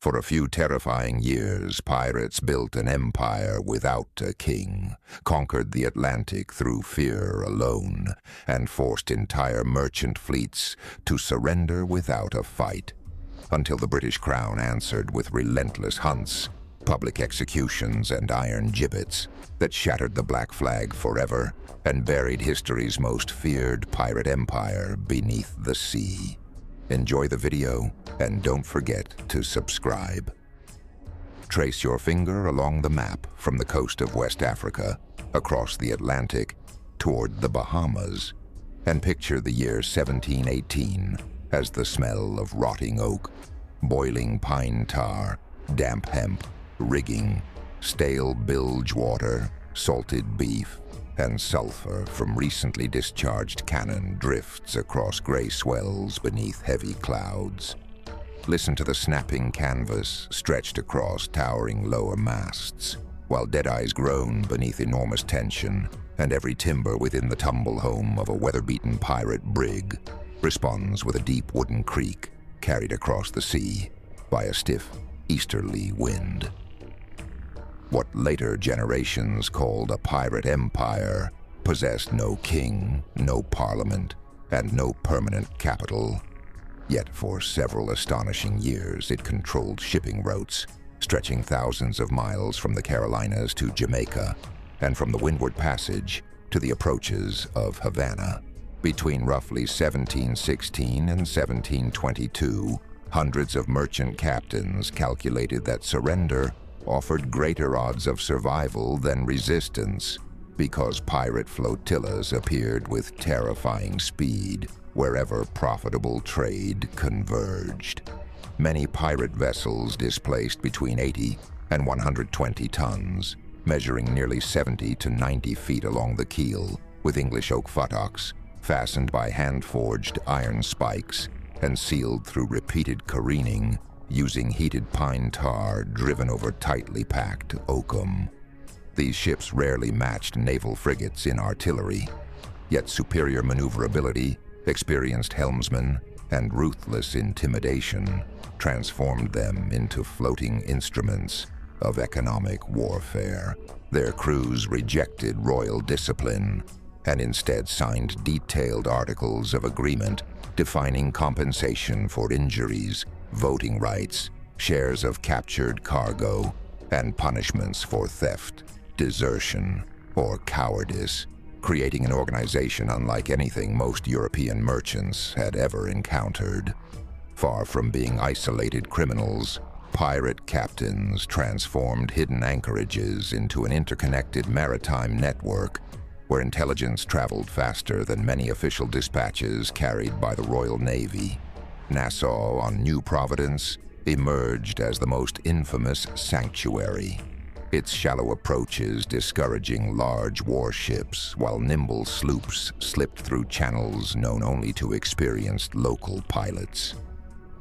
For a few terrifying years, pirates built an empire without a king, conquered the Atlantic through fear alone, and forced entire merchant fleets to surrender without a fight, until the British Crown answered with relentless hunts, public executions, and iron gibbets that shattered the Black Flag forever and buried history's most feared pirate empire beneath the sea. Enjoy the video, and don't forget to subscribe. Trace your finger along the map from the coast of West Africa, across the Atlantic, toward the Bahamas, and picture the year 1718 as the smell of rotting oak, boiling pine tar, damp hemp, rigging, stale bilge water, salted beef, and sulfur from recently discharged cannon drifts across gray swells beneath heavy clouds. Listen to the snapping canvas stretched across towering lower masts, while dead-eyes groan beneath enormous tension, and every timber within the tumble home of a weather-beaten pirate brig responds with a deep wooden creak carried across the sea by a stiff easterly wind. What later generations called a pirate empire possessed no king, no parliament, and no permanent capital. Yet for several astonishing years it controlled shipping routes, stretching thousands of miles from the Carolinas to Jamaica, and from the Windward Passage to the approaches of Havana. Between roughly 1716 and 1722, hundreds of merchant captains calculated that surrender offered greater odds of survival than resistance, because pirate flotillas appeared with terrifying speed wherever profitable trade converged. Many pirate vessels displaced between 80 and 120 tons, measuring nearly 70 to 90 feet along the keel, with English oak futtocks fastened by hand-forged iron spikes and sealed through repeated careening using heated pine tar driven over tightly packed oakum. These ships rarely matched naval frigates in artillery, yet superior maneuverability, experienced helmsmen, and ruthless intimidation transformed them into floating instruments of economic warfare. Their crews rejected royal discipline and instead signed detailed articles of agreement defining compensation for injuries, voting rights, shares of captured cargo, and punishments for theft, desertion, or cowardice, creating an organization unlike anything most European merchants had ever encountered. Far from being isolated criminals, pirate captains transformed hidden anchorages into an interconnected maritime network where intelligence traveled faster than many official dispatches carried by the Royal Navy. Nassau on New Providence emerged as the most infamous sanctuary, its shallow approaches discouraging large warships, while nimble sloops slipped through channels known only to experienced local pilots.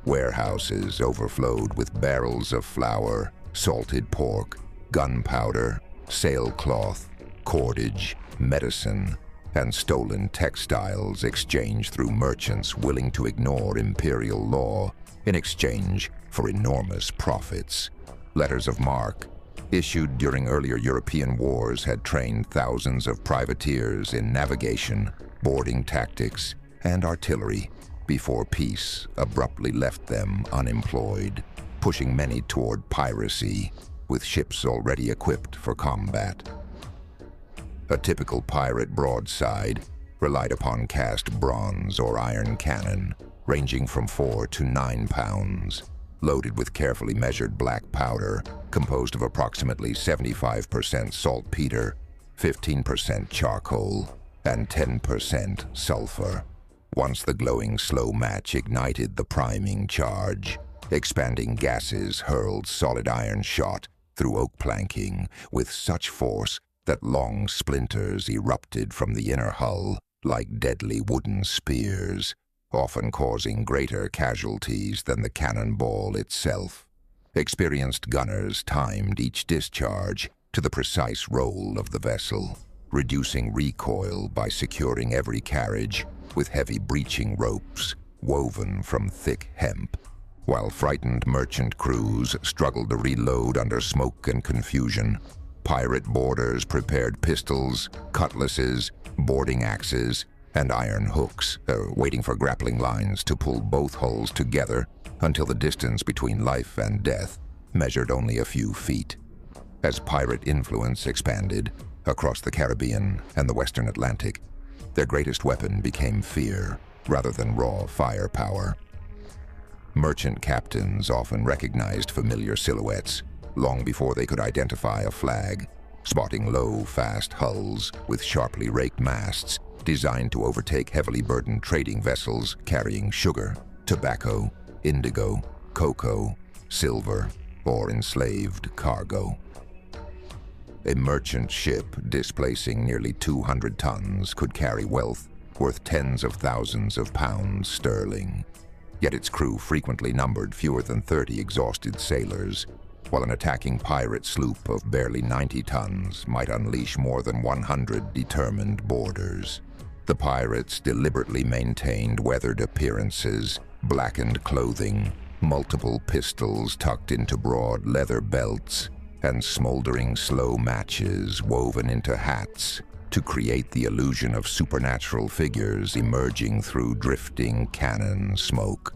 Warehouses overflowed with barrels of flour, salted pork, gunpowder, sailcloth, cordage, medicine, and stolen textiles exchanged through merchants willing to ignore imperial law in exchange for enormous profits. Letters of marque, issued during earlier European wars, had trained thousands of privateers in navigation, boarding tactics, and artillery before peace abruptly left them unemployed, pushing many toward piracy, with ships already equipped for combat. A typical pirate broadside relied upon cast bronze or iron cannon, ranging from 4 to 9 pounds, loaded with carefully measured black powder composed of approximately 75% saltpeter, 15% charcoal, and 10% sulfur. Once the glowing slow match ignited the priming charge, expanding gases hurled solid iron shot through oak planking with such force that long splinters erupted from the inner hull like deadly wooden spears, often causing greater casualties than the cannonball itself. Experienced gunners timed each discharge to the precise roll of the vessel, reducing recoil by securing every carriage with heavy breaching ropes woven from thick hemp. While frightened merchant crews struggled to reload under smoke and confusion, pirate boarders prepared pistols, cutlasses, boarding axes, and iron hooks, waiting for grappling lines to pull both hulls together until the distance between life and death measured only a few feet. As pirate influence expanded across the Caribbean and the Western Atlantic, their greatest weapon became fear rather than raw firepower. Merchant captains often recognized familiar silhouettes long before they could identify a flag, spotting low, fast hulls with sharply raked masts designed to overtake heavily burdened trading vessels carrying sugar, tobacco, indigo, cocoa, silver, or enslaved cargo. A merchant ship displacing nearly 200 tons could carry wealth worth tens of thousands of pounds sterling. Yet its crew frequently numbered fewer than 30 exhausted sailors, while an attacking pirate sloop of barely 90 tons might unleash more than 100 determined boarders. The pirates deliberately maintained weathered appearances, blackened clothing, multiple pistols tucked into broad leather belts, and smoldering slow matches woven into hats to create the illusion of supernatural figures emerging through drifting cannon smoke.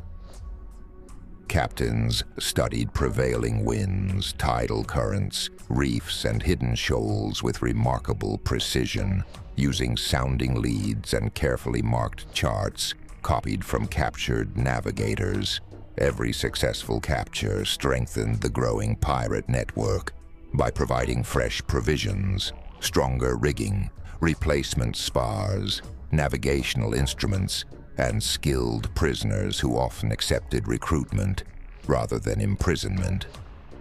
Captains studied prevailing winds, tidal currents, reefs, and hidden shoals with remarkable precision, using sounding leads and carefully marked charts copied from captured navigators. Every successful capture strengthened the growing pirate network by providing fresh provisions, stronger rigging, replacement spars, navigational instruments, and skilled prisoners who often accepted recruitment rather than imprisonment.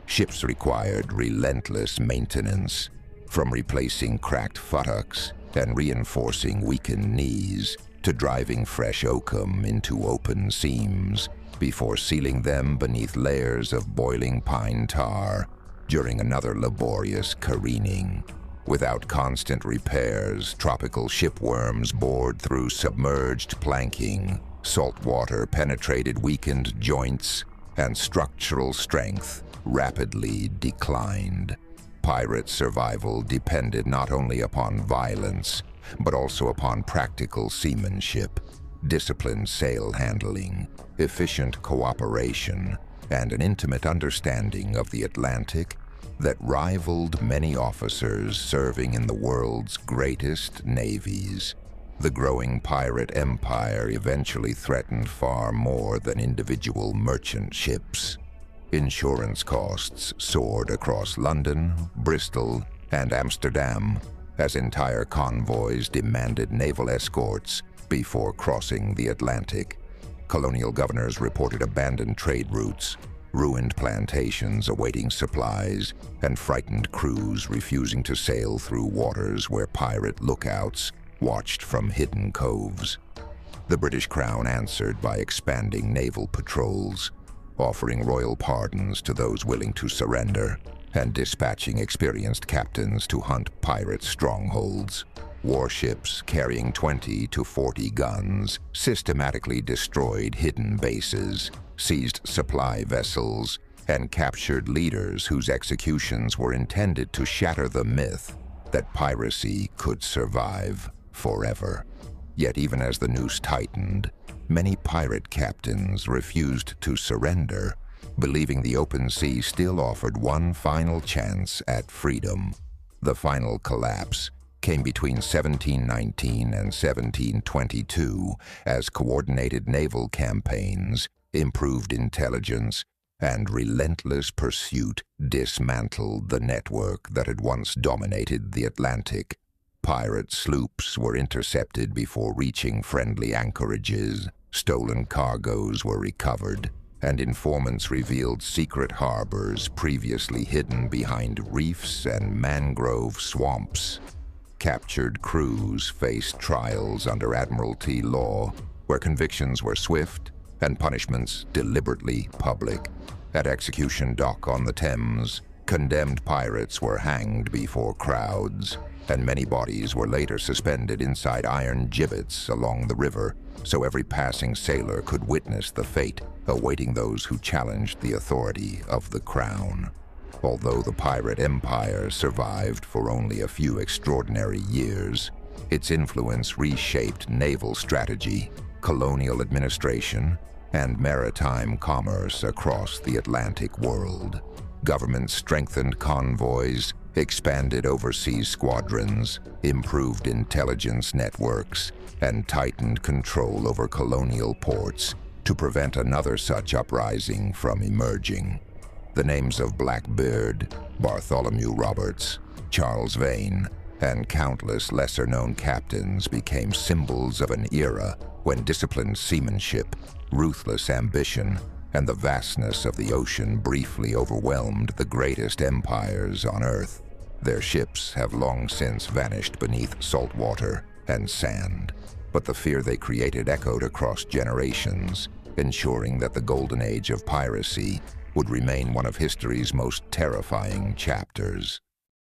Ships required relentless maintenance, from replacing cracked futtocks and reinforcing weakened knees to driving fresh oakum into open seams before sealing them beneath layers of boiling pine tar during another laborious careening. Without constant repairs, tropical shipworms bored through submerged planking, salt water penetrated weakened joints, and structural strength rapidly declined. Pirate survival depended not only upon violence, but also upon practical seamanship, disciplined sail handling, efficient cooperation, and an intimate understanding of the Atlantic that rivaled many officers serving in the world's greatest navies. The growing pirate empire eventually threatened far more than individual merchant ships. Insurance costs soared across London, Bristol, and Amsterdam as entire convoys demanded naval escorts before crossing the Atlantic. Colonial governors reported abandoned trade routes, ruined plantations awaiting supplies, and frightened crews refusing to sail through waters where pirate lookouts watched from hidden coves. The British Crown answered by expanding naval patrols, offering royal pardons to those willing to surrender, and dispatching experienced captains to hunt pirate strongholds. Warships carrying 20 to 40 guns systematically destroyed hidden bases, seized supply vessels, and captured leaders whose executions were intended to shatter the myth that piracy could survive forever. Yet even as the noose tightened, many pirate captains refused to surrender, believing the open sea still offered one final chance at freedom. The final collapse came between 1719 and 1722 as coordinated naval campaigns, improved intelligence, and relentless pursuit dismantled the network that had once dominated the Atlantic. Pirate sloops were intercepted before reaching friendly anchorages, stolen cargoes were recovered, and informants revealed secret harbors previously hidden behind reefs and mangrove swamps. Captured crews faced trials under Admiralty law, where convictions were swift and punishments deliberately public. At Execution Dock on the Thames, Condemned pirates were hanged before crowds, and many bodies were later suspended inside iron gibbets along the river, so every passing sailor could witness the fate awaiting those who challenged the authority of the crown. Although the pirate empire survived for only a few extraordinary years, its influence reshaped naval strategy, colonial administration, and maritime commerce across the Atlantic world. Governments strengthened convoys, expanded overseas squadrons, improved intelligence networks, and tightened control over colonial ports to prevent another such uprising from emerging. The names of Blackbeard, Bartholomew Roberts, Charles Vane, and countless lesser-known captains became symbols of an era when disciplined seamanship, ruthless ambition, and the vastness of the ocean briefly overwhelmed the greatest empires on Earth. Their ships have long since vanished beneath salt water and sand, but the fear they created echoed across generations, ensuring that the Golden Age of Piracy would remain one of history's most terrifying chapters.